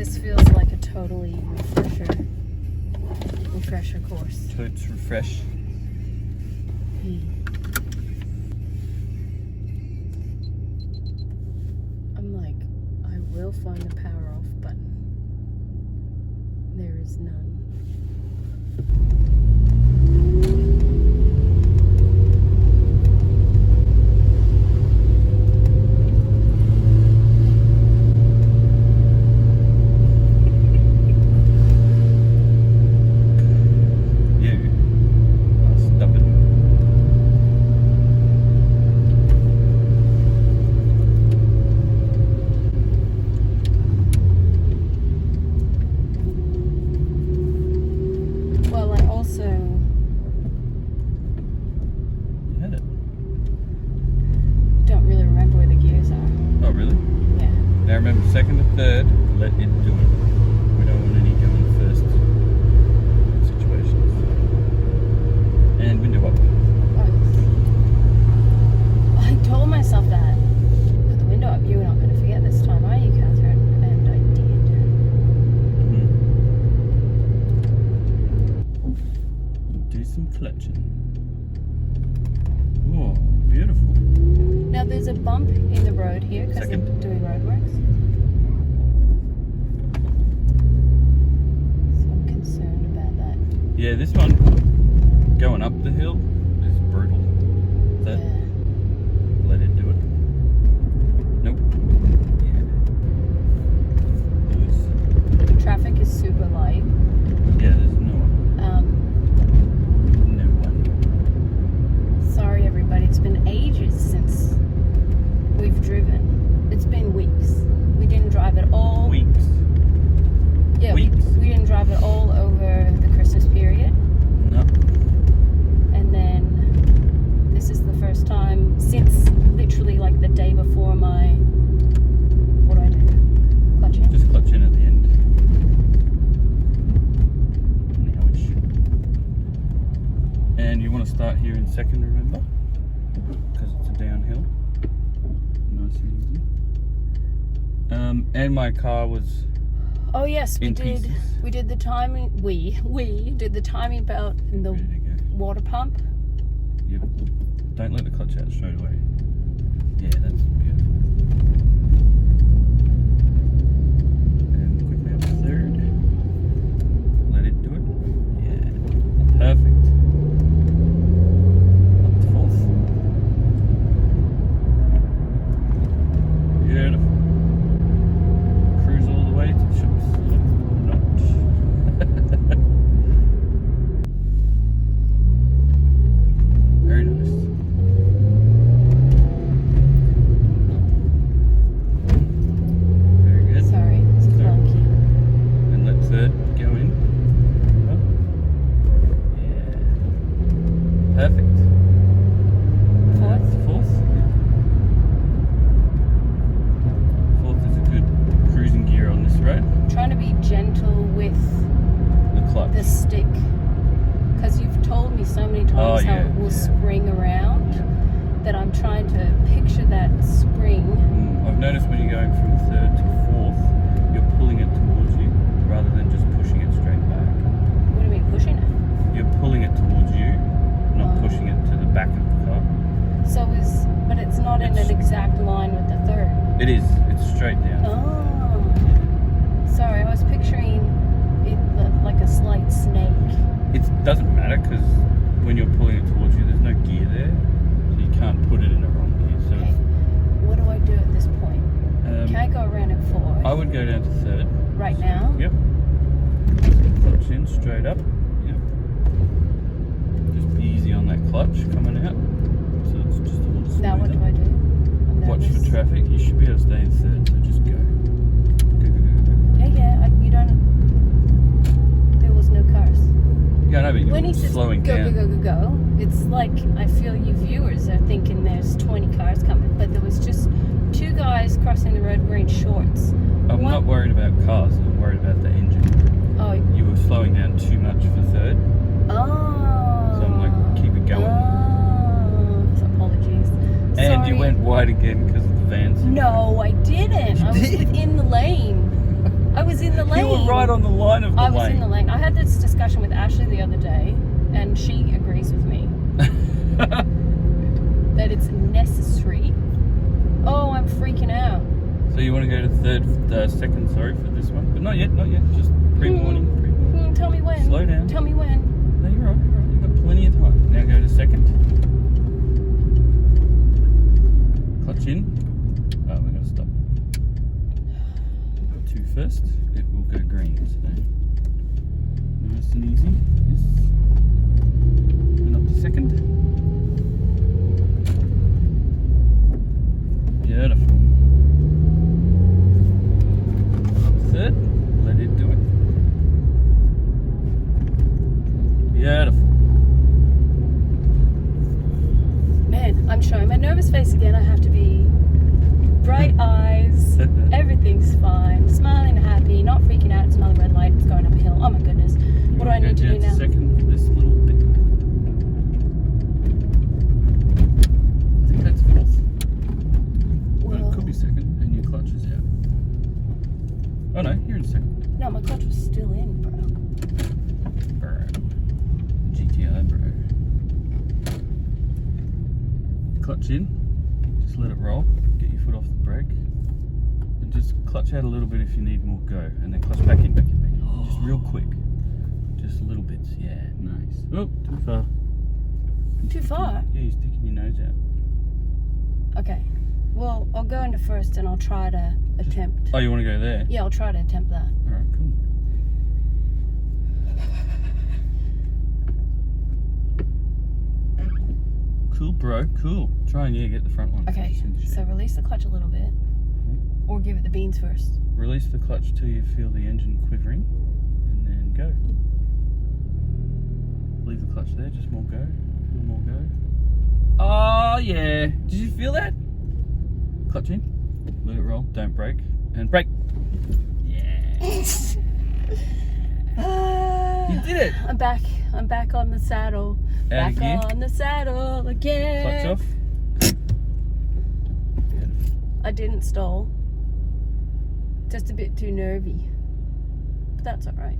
This feels like a totally refresher course. Totes refresh. I'm like, I will find the power off button. There is none. Second to third, let it do it. We don't want any going first situations. And window up. Oh. I told myself that. Put the window up. You're not going to forget this time, are you, Catherine? And I did. Do some clutching. Oh, beautiful. Now there's a bump in the road here because they're doing roadworks. Yeah, this one going up the hill is brutal. That let it do it. Nope. Yeah. The traffic is super light. Yeah, there's no one. No one. Sorry everybody, it's been ages since we've driven. It's been weeks. We didn't drive at all. Weeks. Yeah, we didn't drive at all over the Christmas period. No. And then this is the first time since literally like the day before my, what do I do? Clutch in? Just clutch in at the end. Now-ish. And you want to start here in second, remember? Because it's a downhill. Nice and easy. And my car was... Oh yes, we did the timing. We did the timing belt in the water pump. Yep. Don't let the clutch out straight away. Yeah, that's beautiful. And quickly up to third. Let it do it. Yeah. Perfect. Up to fourth. Beautiful. Cruise all the way to the shops. Very nice. Very good. Sorry, it's clunky. And let third go in. Oh. Yeah. Perfect. Fourth? Fourth. Yeah. Fourth is a good cruising gear on this road. I'm trying to be gentle with The clutch. the stick. Because you've told me so many times how it will spring around that I'm trying to picture that spring. I've noticed when you're going from third to fourth, you're pulling it towards you rather than just pushing it straight back. What do you mean, pushing it? You're pulling it towards you, not pushing it to the back of the car. So but it's not in an exact line with the third. It is. It's straight down. Oh. Sorry, I was picturing it like a slight snake. It doesn't matter because when you're pulling it towards you, there's no gear there, so you can't put it in the wrong gear. So okay. What do I do at this point? Can I go around in fourth? I would go down to third. Right now? Yep. Clutch in straight up. Yep. Just be easy on that clutch coming out. So it's just a little smoother. Now what do I do? Watch for traffic. You should be able to stay in third, so just go. Go, go, go, go. Yeah. You don't. There was no cars. Yeah, no, but When he says slowing down. go, it's like I feel you viewers are thinking there's 20 cars coming, but there was just two guys crossing the road wearing shorts. I'm not worried about cars. I'm worried about the engine. Oh. You were slowing down too much for third. Oh. So I'm like, keep it going. Oh. So apologies. And Sorry. you went wide again because of the vans. No, I didn't. I was within the lane. I was in the lane. You were right on the line of the lane. I was in the lane. I had this discussion with Ashley the other day, and she agrees with me that it's necessary. Oh, I'm freaking out. So you want to go to second, sorry, for this one? But not yet, just pre-warning. Tell me when. Slow down. Tell me when. No, you're right. You've got plenty of time. Now go to second. Clutch in. Oh, we're going to stop. Got 2 first. It will go green. So nice and easy. Yes. And up to second. Beautiful. Third. Let it do it. Beautiful. Man, I'm showing my nervous face again. I have to be bright eyes. Everything's fine. Smiling, happy, not freaking out. It's another red light. It's going up a hill. Oh my goodness. What do I need to do now? Second for this little bit. I think that's fourth. Well, it could be second, and your clutch is out. Oh no, you're in second. No, my clutch was still in, bro. Bro. GTI, bro. Clutch in. Just let it roll. Get your foot off the brake. And just clutch out a little bit if you need more go. And then clutch back in. Just real quick. Just little bits. Yeah, nice. Oh, too far. Too far? Yeah, you're sticking your nose out. Okay. Well, I'll go into first and I'll try to attempt. Oh, you want to go there? Yeah, I'll try to attempt that. Alright, cool. Cool, bro. Cool. Try and get the front one. Okay, so release the clutch a little bit. Or give it the beans first. Release the clutch till you feel the engine quivering. And then go. Leave the clutch there, just more go. A little more go. Oh, yeah. Did you feel that? Clutch in. Let it roll. Don't brake. And brake. Yeah. You did it. I'm back. I'm back on the saddle. Out of gear. Back on the saddle again. Clutch off. I didn't stall. Just a bit too nervy. But that's alright.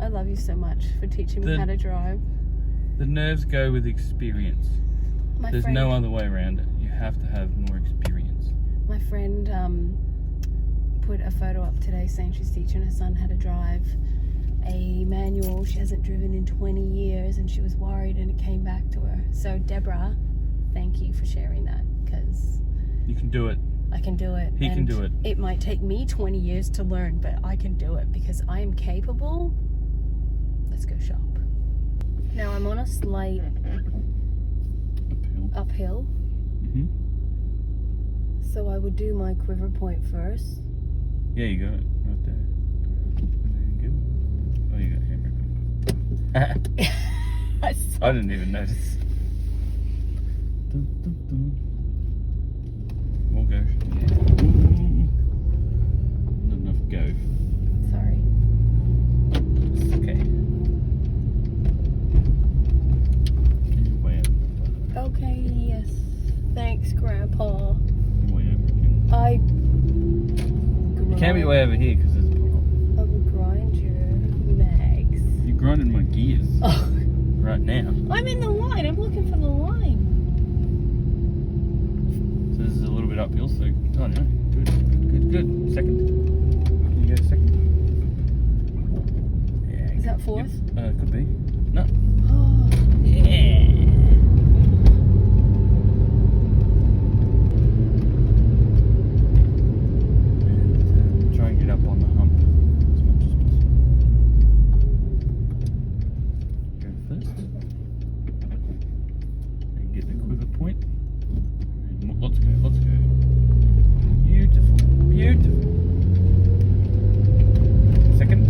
I love you so much for teaching me how to drive. The nerves go with experience. There's no other way around it. You have to have more experience. My friend put a photo up today saying she's teaching her son how to drive a manual she hasn't driven in 20 years, and she was worried and it came back to her. So Deborah, thank you for sharing that, because you can do it. I can do it. He can do it. It might take me 20 years to learn, but I can do it because I am capable. Let's go shop. Now I'm on a slight uphill. Mm-hmm. So I would do my quiver point first. Yeah, you got it right there. And then go. Oh, you got handbrake. I didn't even notice. More go. Not enough go. Sorry. It's okay. Way over. Okay, yes. Thanks, Grandpa. Way over again. You can't be way over here because there's a pothole. I will grind your mags. You're grinding my gears right now. I'm in the line. I'm looking for the line. So this is a little bit uphill, so oh no, good. Second. You go second. Yeah. Is that fourth? Yep. Could be. No. Oh. Yeah. And try and get up on the hump as much as possible. Go first. And get the quiver point. And let's go. Beautiful. Second.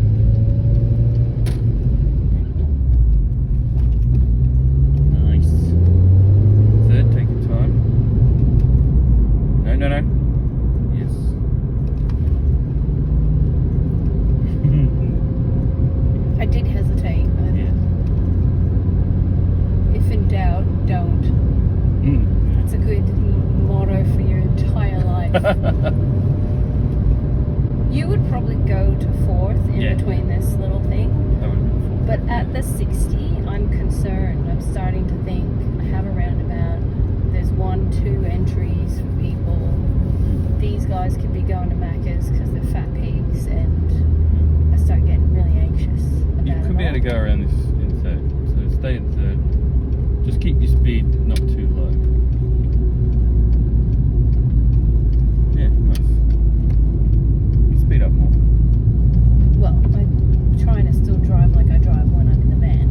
go to 4th in Yeah. between this little thing. That would have been But at the 60, I'm concerned. I'm starting to think I have a roundabout. There's 1-2 entries for people. These guys could be going to Macca's because they're fat pigs, and I start getting really anxious about You it could be able to all. go around this in 3rd. So stay in 3rd. Just keep your speed not too low. Yeah, nice. You speed up more. Well, I'm trying to still drive like I drive when I'm in the van,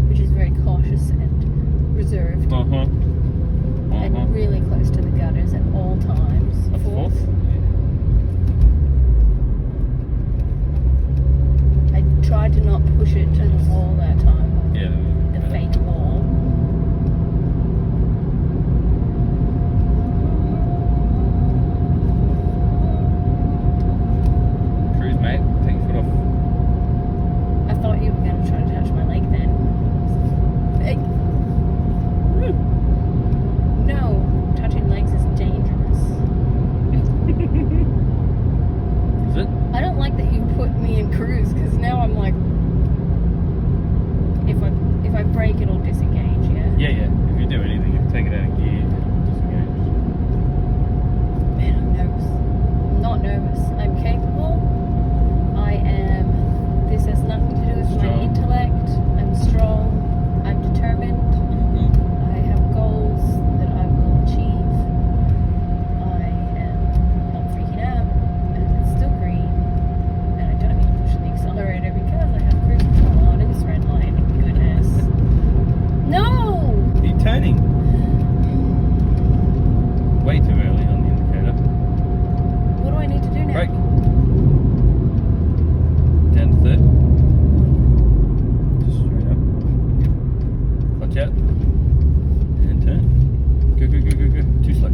which is very cautious and reserved, and really close to the gutters at all times. Up 4th? I tried to not push it to the wall that time. Yeah. The fake wall. Cruise, mate. Take your foot off. I thought you were going to try to touch my leg then. Hey. No, touching legs is dangerous. Is it? I don't like that you put me in cruise, because now I'm like, if I brake, it'll disengage, yeah? Yeah. If you do anything, you take it out of gear, disengage. Man, I'm nervous. I'm not nervous. I'm capable. I am. This has nothing to do with my Strong. intellect. I'm strong. I'm determined. I have goals that I will achieve. I am not freaking out. And it's still green. And I don't need to push the accelerator because I have cruise control on in this red light. Goodness. No! Are you turning? Way too early on the indicator. What do I need to do now? Brake. Down to 3rd. Just straight up. Clutch out. And turn. Go. Too slow.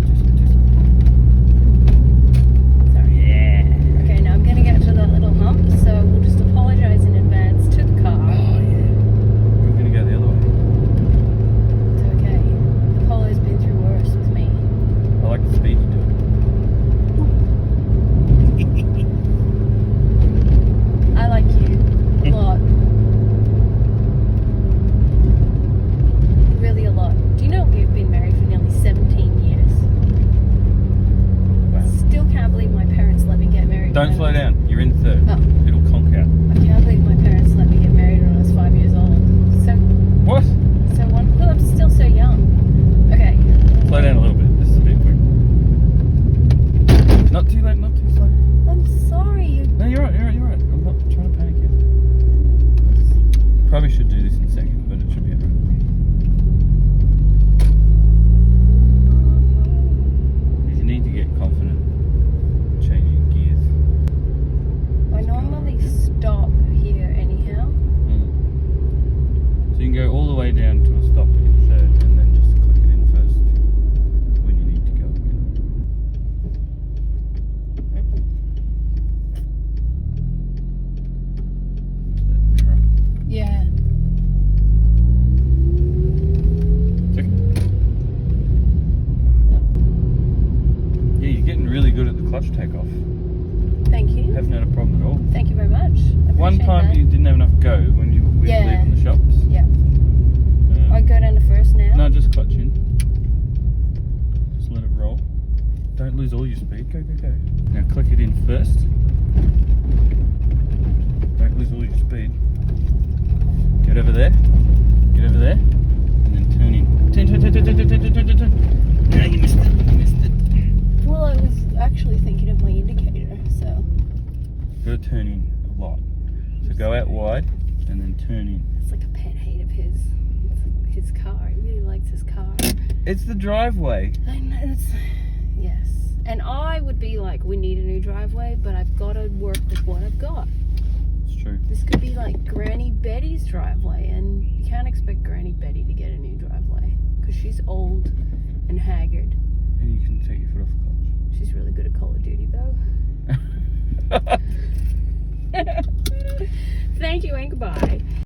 Sorry. Yeah. Okay, now I'm going to get to that little hump, so we'll just apologize in advance to the car. Oh, yeah. We're going to go the other way. It's okay. The Polo's been through worse with me. I like the speed you do it. I like you a lot. Really a lot. Do you know we've been married for nearly 17 years? Wow. Still can't believe my parents let me get married. Don't when I slow was- down. You're in 3rd. Oh. It'll conk out. I can't believe my parents let me get married when I was 5 years old. What? So wonderful. I'm still so young. Okay. Slow down a little bit. This is a bit quick. Not too late, not too slow. I'm sorry. No, you're right. I'm not trying to panic you. Probably should do this in a second, but it should be alright. Because you need to get confident changing gears. I normally stop here anyhow. So you can go all the way down to a stop in 3rd and then just click it in 1st when you need to go again. That mirror. Yeah. Yeah, you're getting really good at the clutch takeoff. Thank you. Haven't had a problem at all. Thank you very much. I One appreciate time that. you didn't have enough go when we were Yeah. leaving the shops. Yeah. I go down to 1st now. No, just clutch in. Just let it roll. Don't lose all your speed. Go. Now click it in 1st. Don't lose all your speed. Get over there. And then turn in. Turn. No, you missed it. Well, I was actually thinking of my indicator, so. Gotta turn in a lot. So go out wide and then turn in. It's like a pet hate of his. It's his car. He really likes his car. It's the driveway. I know. Yes. And I would be like, we need a new driveway, but I've got to work with what I've got. It's true. This could be like Granny Betty's driveway, and you can't expect Granny Betty to get a new driveway because she's old and haggard. And you can take your foot off the clutch. She's really good at Call of Duty, though. Thank you and goodbye.